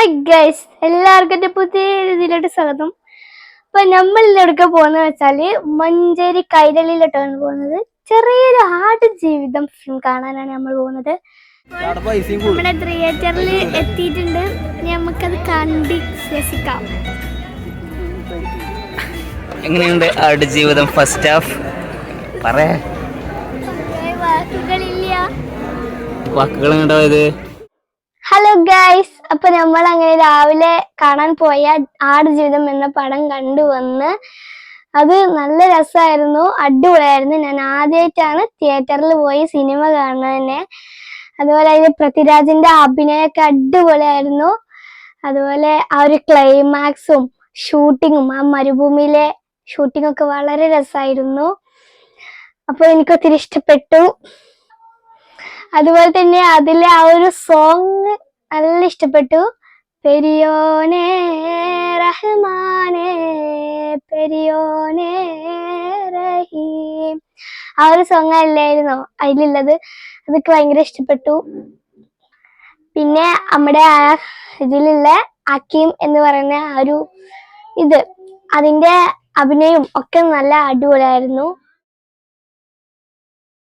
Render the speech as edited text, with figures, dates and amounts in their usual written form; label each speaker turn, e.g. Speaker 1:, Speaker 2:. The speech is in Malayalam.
Speaker 1: ഹായ് ഗൈസ്, എല്ലാവർക്കും എൻ്റെ പുതിയ ഇതിലോട്ട് സ്വാഗതം. അപ്പൊ നമ്മൾ ഇന്നെടുക്ക പോകുന്നത് വെച്ചാല് മഞ്ചേരി കൈരളിയിലോട്ടാണ് പോകുന്നത്. ചെറിയൊരു ആട് ജീവിതം ഫിലിം കാണാനാണ് നമ്മൾ പോകുന്നത്. നമ്മുടെ തിയേറ്ററിൽ എത്തിയിട്ടുണ്ട്. നമുക്കത് കണ്ട് രസിക്കാം.
Speaker 2: എങ്ങനെയുണ്ട് ആട് ജീവിതം ഫസ്റ്റ് ഹാഫ്? പറയാ വാക്കുകൾ എങ്ങോട്ടായത്?
Speaker 1: ഹലോ ഗൈസ്, അപ്പൊ നമ്മൾ അങ്ങനെ രാവിലെ കാണാൻ പോയ ആട് ജീവിതം എന്ന പടം കണ്ടുവന്ന് അത് നല്ല രസമായിരുന്നു, അടിപൊളിയായിരുന്നു. ഞാൻ ആദ്യമായിട്ടാണ് തിയേറ്ററിൽ പോയി സിനിമ കാണുന്നത് തന്നെ. അതുപോലെ അതിന് പൃഥ്വിരാജിന്റെ അഭിനയമൊക്കെ അടിപൊളിയായിരുന്നു. അതുപോലെ ആ ഒരു ക്ലൈമാക്സും ഷൂട്ടിങ്ങും ആ മരുഭൂമിയിലെ ഷൂട്ടിംഗ് ഒക്കെ വളരെ രസമായിരുന്നു. അപ്പൊ എനിക്കൊത്തിരി ഇഷ്ടപ്പെട്ടു. അതുപോലെ തന്നെ അതിലെ ആ ഒരു സോങ് നല്ല ഇഷ്ടപ്പെട്ടു. പെരിയോനെ റഹ്മാനെ പെരിയോനെ റഹീം, ആ ഒരു സോങ് അല്ലായിരുന്നോ അതിലുള്ളത്? അതൊക്കെ ഭയങ്കര ഇഷ്ടപ്പെട്ടു. പിന്നെ നമ്മുടെ ആ ഇതിലുള്ള അക്കീം എന്ന് പറയുന്ന ആ ഒരു അതിന്റെ അഭിനയം ഒക്കെ നല്ല അടിപൊളിയായിരുന്നു.